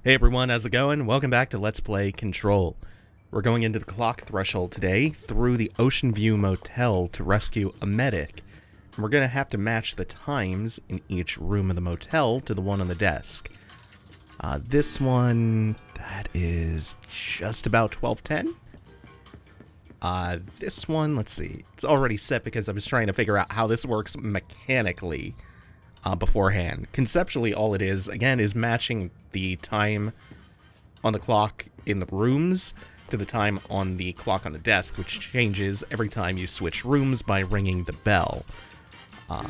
Hey everyone, how's it going? Welcome back to Let's Play Control. We're going into the clock threshold today through the Ocean View Motel to rescue a medic. And we're going to have to match the times in each room of the motel to the one on the desk. This one, that is just about 12:10. This one, let's see. It's already set because I was trying to figure out how this works mechanically beforehand. Conceptually, all it is, again, is matching the time on the clock in the rooms to the time on the clock on the desk, which changes every time you switch rooms by ringing the bell. Let's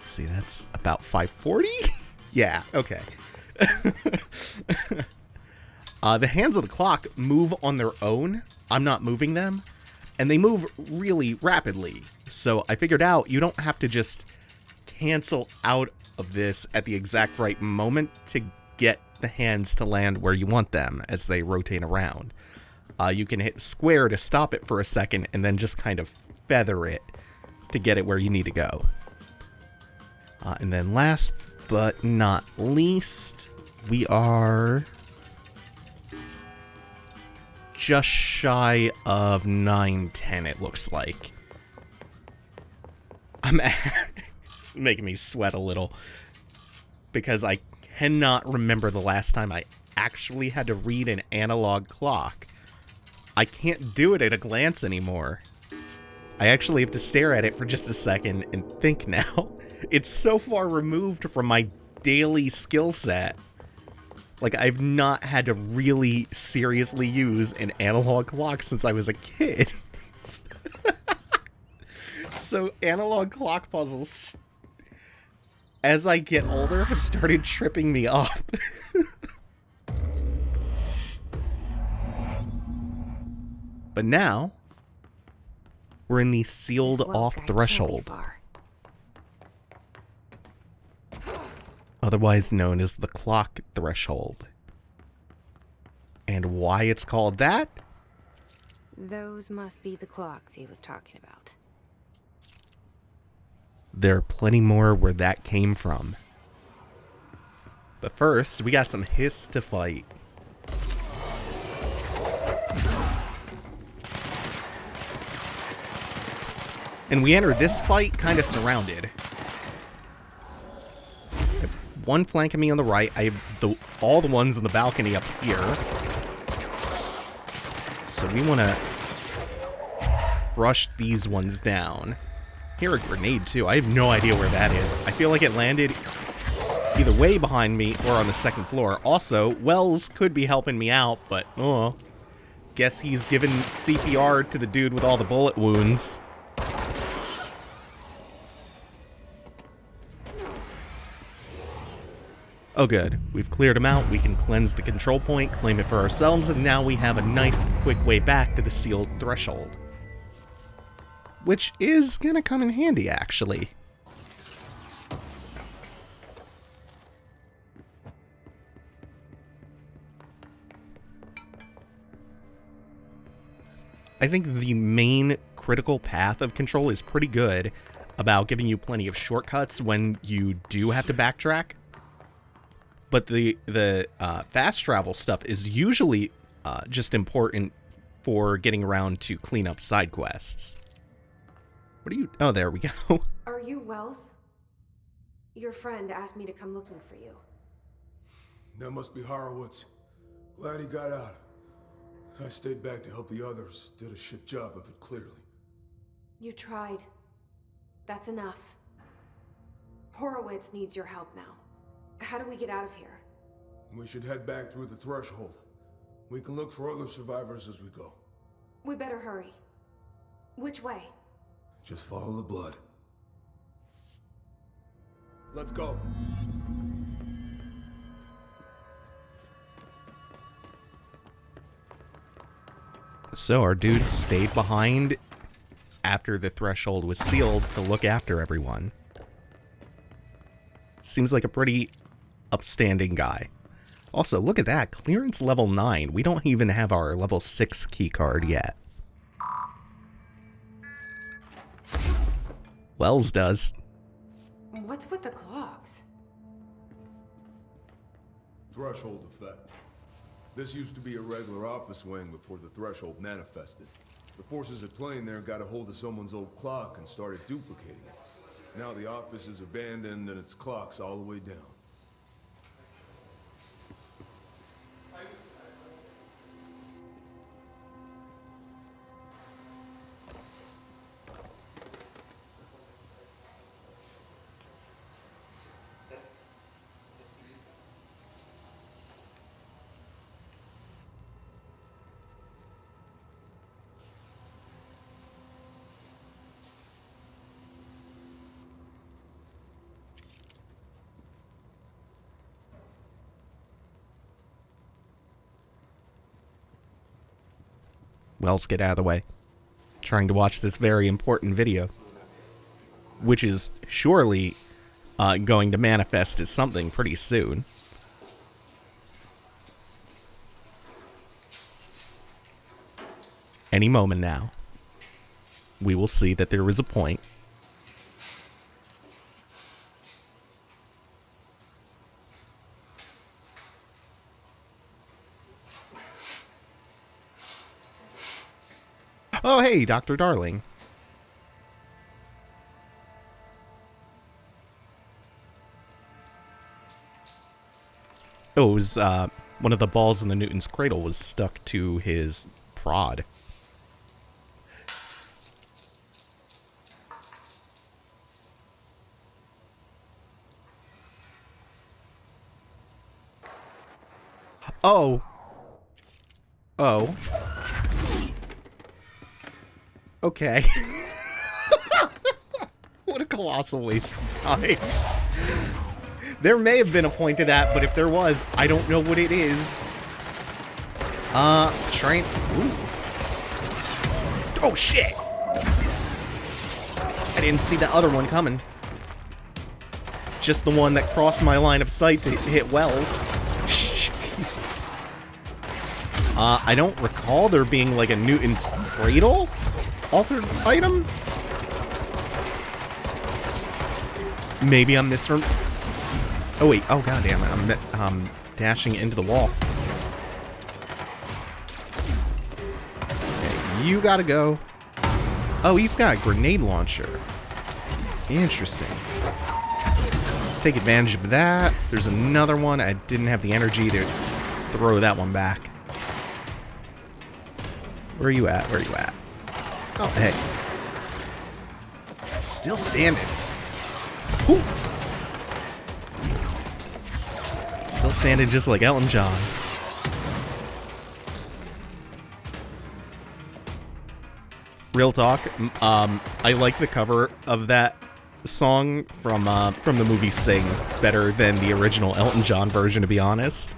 see, that's about 5:40? Yeah, okay. The hands of the clock move on their own. I'm not moving them. And they move really rapidly. So I figured out you don't have to just cancel out of this at the exact right moment to get the hands to land where you want them as they rotate around. You can hit square to stop it for a second and then just kind of feather it to get it where you need to go. And then last but not least, we are just shy of 9:10, it looks like. I'm making me sweat a little because I cannot remember the last time I actually had to read an analog clock. I can't do it at a glance anymore. I actually have to stare at it for just a second and think now. It's so far removed from my daily skill set. Like, I've not had to really seriously use an analog clock since I was a kid. So analog clock puzzles, as I get older, have started tripping me up. But now, we're in the sealed off threshold, otherwise known as the clock threshold. And why it's called that? Those must be the clocks he was talking about. There are plenty more where that came from. But first, we got some hiss to fight. And we enter this fight kind of surrounded. One flank of me on the right. I have all the ones on the balcony up here. So we want to rush these ones down. Hear a grenade too. I have no idea where that is. I feel like it landed either way behind me or on the second floor. Also, Wells could be helping me out, but guess he's giving CPR to the dude with all the bullet wounds. Oh good, we've cleared him out. We can cleanse the control point, claim it for ourselves, and now we have a nice quick way back to the sealed threshold. Which is gonna come in handy, actually. I think the main critical path of Control is pretty good about giving you plenty of shortcuts when you do have to backtrack. But the fast travel stuff is usually just important for getting around to clean up side quests. What are you... Oh, there we go. Are you Wells? Your friend asked me to come looking for you. That must be Horowitz. Glad he got out. I stayed back to help the others. Did a shit job of it, clearly. You tried. That's enough. Horowitz needs your help now. How do we get out of here? We should head back through the threshold. We can look for other survivors as we go. We better hurry. Which way? Just follow the blood. Let's go. So our dude stayed behind after the threshold was sealed to look after everyone. Seems like a pretty upstanding guy. Also, look at that. Clearance level 9. We don't even have our level 6 keycard yet. Wells does. What's with the clocks? Threshold effect. This used to be a regular office wing before the threshold manifested. The forces at play in there got a hold of someone's old clock and started duplicating it. Now the office is abandoned and its clock's all the way down. Wells, get out of the way. Trying to watch this very important video, which is surely going to manifest as something pretty soon. Any moment now, we will see that there was a point. Oh, hey, Dr. Darling. Oh, it was, one of the balls in the Newton's cradle was stuck to his prod. Oh. Oh. Okay. What a colossal waste of time. There may have been a point to that, but if there was, I don't know what it is. Train. Ooh. Oh, shit! I didn't see the other one coming. Just the one that crossed my line of sight to hit Wells. Jesus. I don't recall there being like a Newton's cradle altered item? Maybe I'm misremembering. Oh wait, oh goddamn it, I'm dashing into the wall. Okay, you gotta go. Oh, he's got a grenade launcher. Interesting. Let's take advantage of that. There's another one. I didn't have the energy to throw that one back. Where are you at? Where are you at? Oh, hey. Still standing. Ooh. Still standing just like Elton John. Real talk, I like the cover of that song from the movie Sing better than the original Elton John version, to be honest.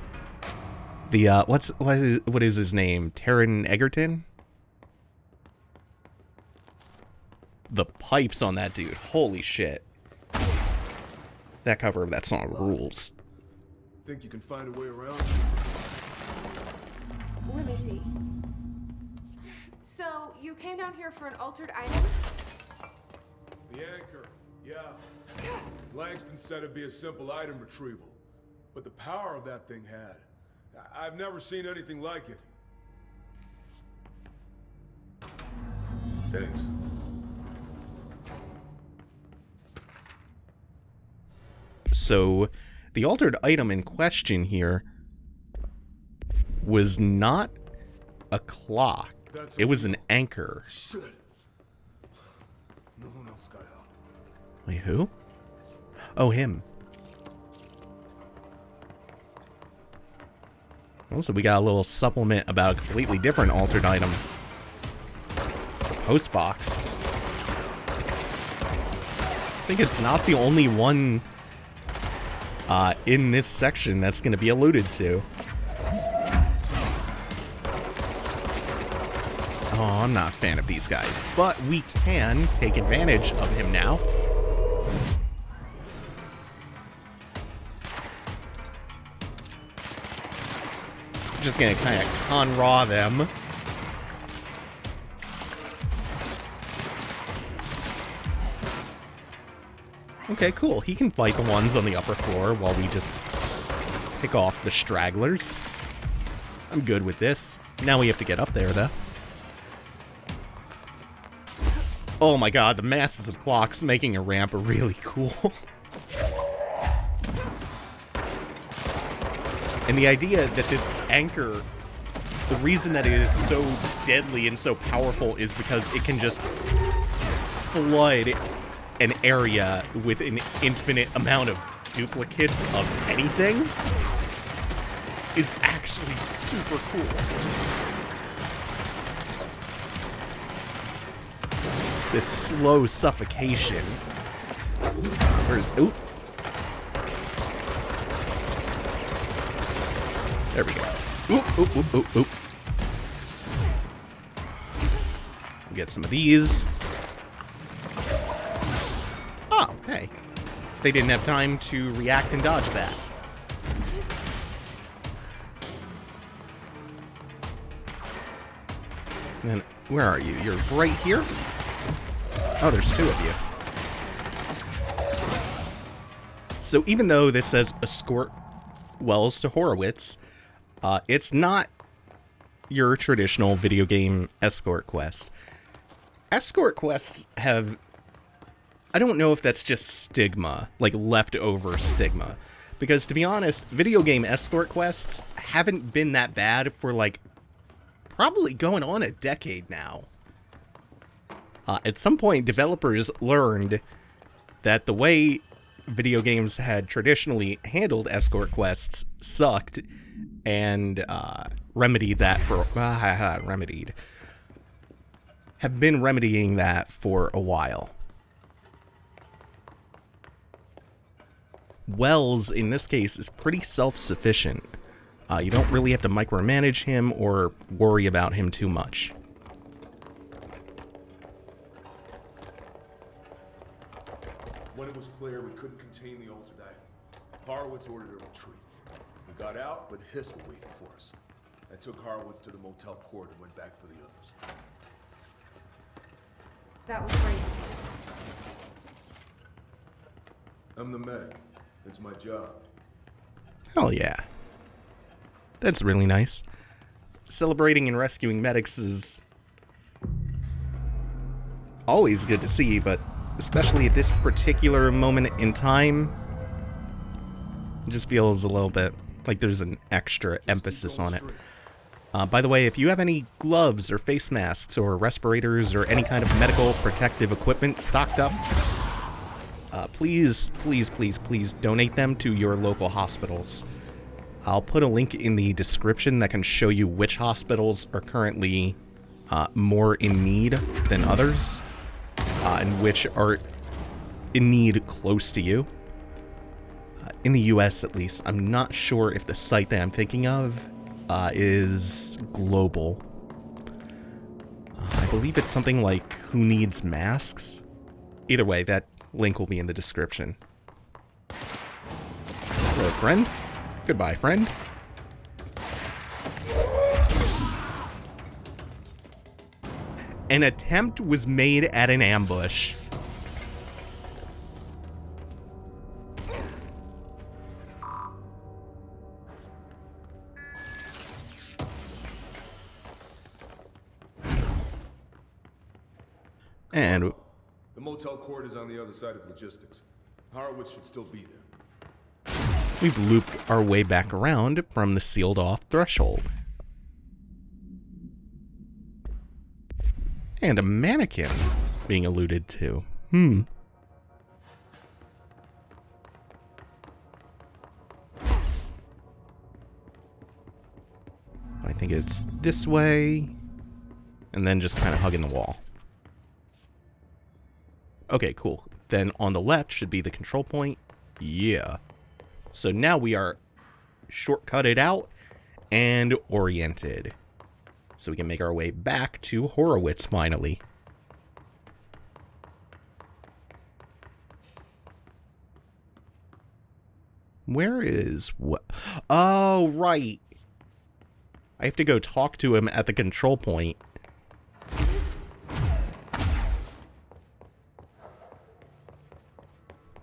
The, what is his name? Taron Egerton? The pipes on that dude. Holy shit. That cover of that song rules. Think you can find a way around? Let me see. So, you came down here for an altered item? The anchor, yeah. Langston said it'd be a simple item retrieval. But the power of that thing had. I've never seen anything like it. Thanks. So, the altered item in question here was not a clock. It was an anchor. Shit. No one else got out. Wait, who? Oh, him. Also, we got a little supplement about a completely different altered item. The post box. I think it's not the only one in this section that's going to be alluded to. Oh, I'm not a fan of these guys, but we can take advantage of him now. Just gonna kind of con-raw them. Okay, cool. He can fight the ones on the upper floor while we just pick off the stragglers. I'm good with this. Now we have to get up there, though. Oh my god, the masses of clocks making a ramp are really cool. And the idea that this anchor, the reason that it is so deadly and so powerful is because it can just flood an area with an infinite amount of duplicates of anything is actually super cool. It's this slow suffocation. Where's... Oop. There we go. Oop, oop, oop, oop, oop. We'll get some of these. Oh, hey. They didn't have time to react and dodge that. And then, where are you? You're right here? Oh, there's two of you. So even though this says escort Wells to Horowitz, it's not your traditional video game escort quest. Escort quests have... I don't know if that's just stigma, like leftover stigma. Because to be honest, video game escort quests haven't been that bad for like probably going on a decade now. At some point, developers learned that the way video games had traditionally handled escort quests sucked, and remedied that for... have been remedying that for a while. Wells, in this case, is pretty self-sufficient. You don't really have to micromanage him or worry about him too much. When it was clear we couldn't contain the altered item, Horowitz ordered a retreat. We got out, but Hiss were waiting for us. I took Horowitz to the motel court and went back for the others. That was great. I'm the medic. It's my job. Hell yeah. That's really nice. Celebrating and rescuing medics is always good to see, but especially at this particular moment in time, it just feels a little bit like there's an extra emphasis on it. By the way, if you have any gloves or face masks or respirators or any kind of medical protective equipment stocked up, please, please, please, please donate them to your local hospitals. I'll put a link in the description that can show you which hospitals are currently more in need than others, and which are in need close to you. In the US, at least. I'm not sure if the site that I'm thinking of is global. I believe it's something like Who Needs Masks? Either way, that link will be in the description. Hello, friend. Goodbye, friend. An attempt was made at an ambush. And the motel court is on the other side of logistics. Horowitz should still be there. We've looped our way back around from the sealed off threshold. And a mannequin being alluded to. I think it's this way. And then just kind of hugging the wall. Okay, cool. Then on the left should be the control point. Yeah. So now we are shortcutted out and oriented. So we can make our way back to Horowitz finally. Where is what? Oh, right. I have to go talk to him at the control point.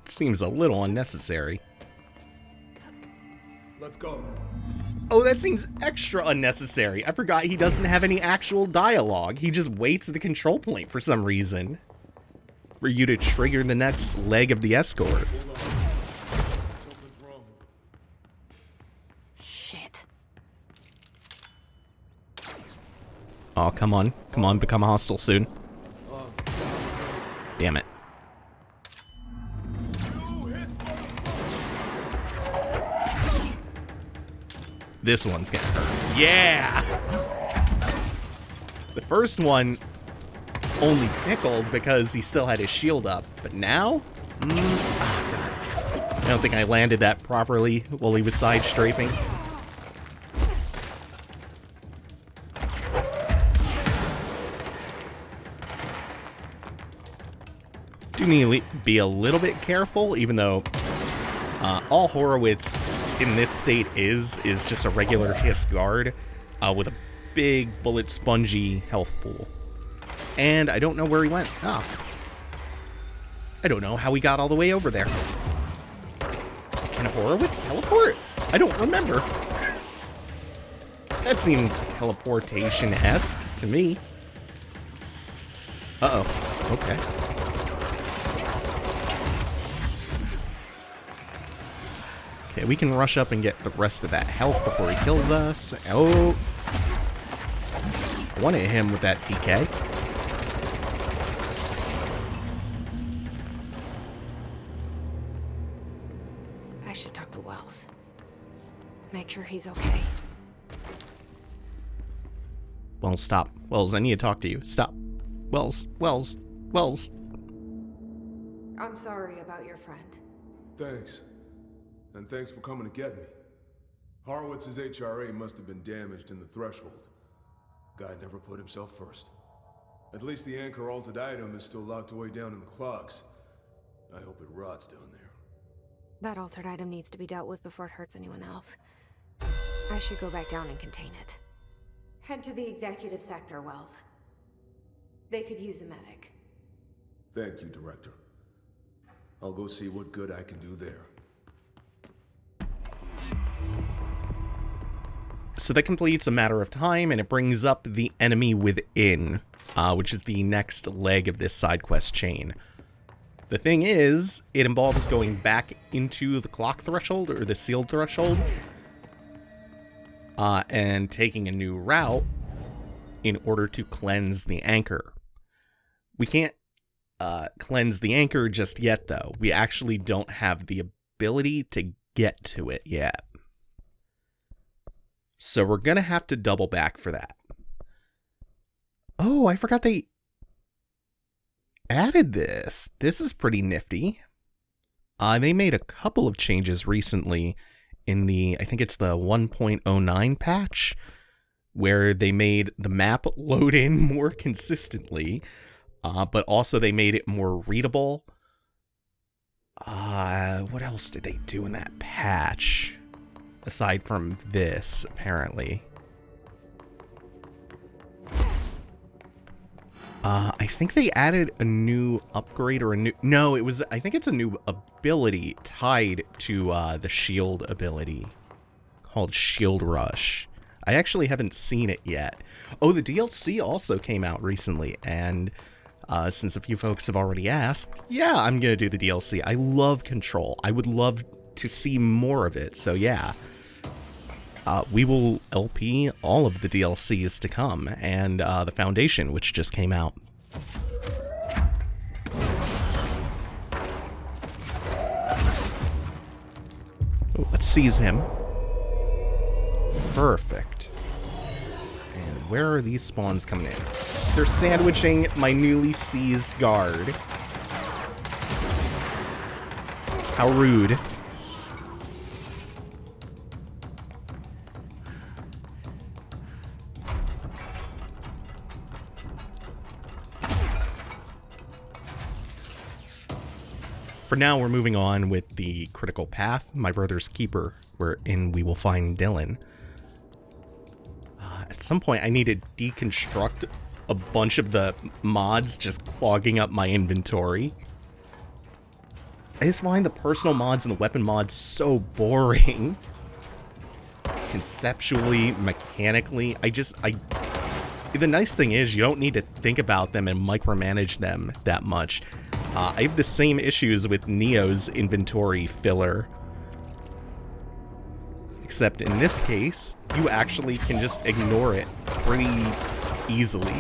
Seems a little unnecessary. Let's go. Oh, that seems extra unnecessary. I forgot he doesn't have any actual dialogue. He just waits at the control point for some reason. For you to trigger the next leg of the escort. Hold on. Something's wrong. Shit. Oh, come on. Come on, become hostile soon. Damn it. This one's gonna hurt. Yeah! The first one only tickled because he still had his shield up, but now? Oh, God. I don't think I landed that properly while he was side strafing. Do need to be a little bit careful, even though all Horowitz in this state is just a regular Hiss guard with a big bullet spongy health pool. And I don't know where he went. Ah. I don't know how he got all the way over there. Can Horowitz teleport? I don't remember. That seemed teleportation-esque to me. Uh-oh. Okay. Okay, we can rush up and get the rest of that health before he kills us. Oh. I want to hit him with that TK. I should talk to Wells. Make sure he's okay. Wells, stop. Wells, I need to talk to you. Stop. Wells, Wells, Wells. I'm sorry about your friend. Thanks. And thanks for coming to get me. Horowitz's HRA must have been damaged in the threshold. Guy never put himself first. At least the anchor-altered item is still locked away down in the clocks. I hope it rots down there. That altered item needs to be dealt with before it hurts anyone else. I should go back down and contain it. Head to the executive sector, Wells. They could use a medic. Thank you, Director. I'll go see what good I can do there. So that completes A Matter of Time, and it brings up the enemy within, which is the next leg of this side quest chain. The thing is, it involves going back into the clock threshold, or the sealed threshold, and taking a new route in order to cleanse the anchor. We can't cleanse the anchor just yet, though. We actually don't have the ability to get to it yet. So we're going to have to double back for that. Oh, I forgot they added this. This is pretty nifty. They made a couple of changes recently in the, I think it's the 1.09 patch, where they made the map load in more consistently, but also they made it more readable. What else did they do in that patch? Aside from this, apparently. I think they added a new upgrade or a new... No, it was... I think it's a new ability tied to the shield ability called Shield Rush. I actually haven't seen it yet. Oh, the DLC also came out recently, and since a few folks have already asked, yeah, I'm going to do the DLC. I love Control. I would love to see more of it, so yeah. We will LP all of the DLCs to come, and the Foundation, which just came out. Ooh, let's seize him. Perfect. And where are these spawns coming in? They're sandwiching my newly seized guard. How rude. For now, we're moving on with the critical path, My Brother's Keeper, wherein we will find Dylan. At some point, I need to deconstruct a bunch of the mods just clogging up my inventory. I just find the personal mods and the weapon mods so boring. conceptually, mechanically. The nice thing is you don't need to think about them and micromanage them that much. I have the same issues with Neo's inventory filler. Except in this case, you actually can just ignore it pretty easily.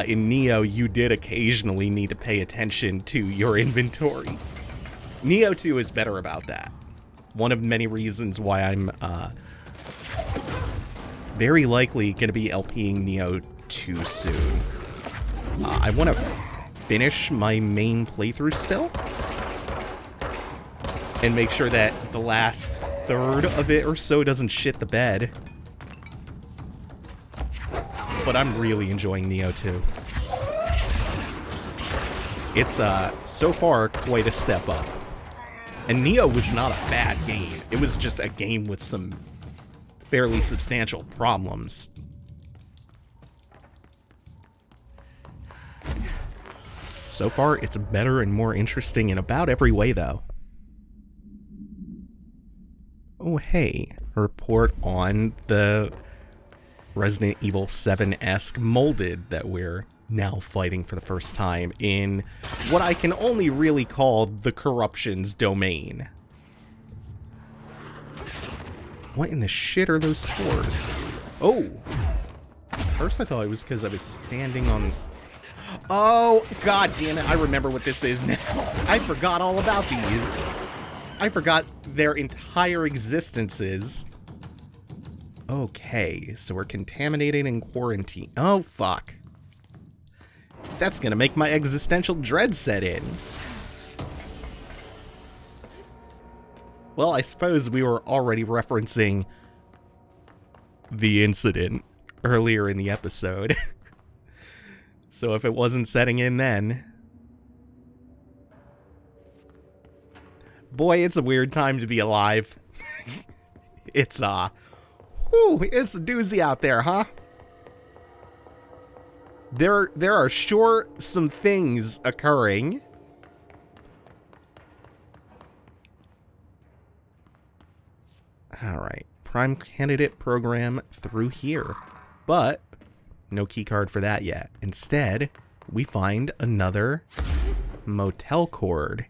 In Neo, you did occasionally need to pay attention to your inventory. Neo 2 is better about that. One of many reasons why I'm very likely going to be LPing Neo 2 soon. I want to finish my main playthrough still, and make sure that the last third of it or so doesn't shit the bed. But I'm really enjoying Neo 2. It's so far quite a step up. And Neo was not a bad game. It was just a game with some fairly substantial problems. So far, it's better and more interesting in about every way, though. Oh, hey. Report on the Resident Evil 7-esque molded that we're now fighting for the first time in what I can only really call the corruption's domain. What in the shit are those spores? Oh! First I thought it was because I was standing on... Oh, god damn it, I remember what this is now. I forgot all about these. I forgot their entire existences. Okay, so we're contaminated and quarantined. Oh, fuck. That's gonna make my existential dread set in. Well, I suppose we were already referencing the incident earlier in the episode. So if it wasn't setting in then... Boy, it's a weird time to be alive. It's a doozy out there, huh? There are sure some things occurring. Alright, prime candidate program through here. But, no keycard for that yet. Instead, we find another motel cord.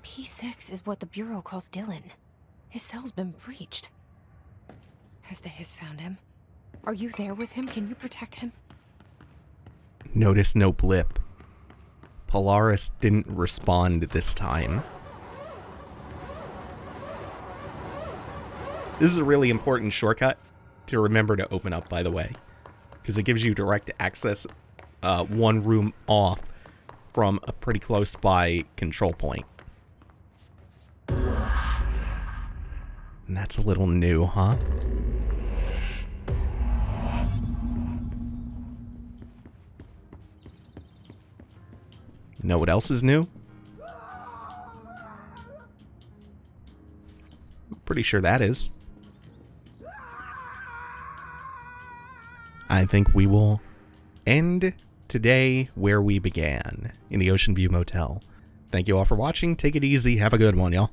P6 is what the Bureau calls Dylan. His cell's been breached. Has the Hiss found him? Are you there with him? Can you protect him? Notice no blip. Polaris didn't respond this time. This is a really important shortcut to remember to open up, by the way, because it gives you direct access one room off from a pretty close by control point. And that's a little new, huh? Know what else is new? Pretty sure that is. I think we will end today where we began, in the Ocean View Motel. Thank you all for watching. Take it easy. Have a good one, y'all.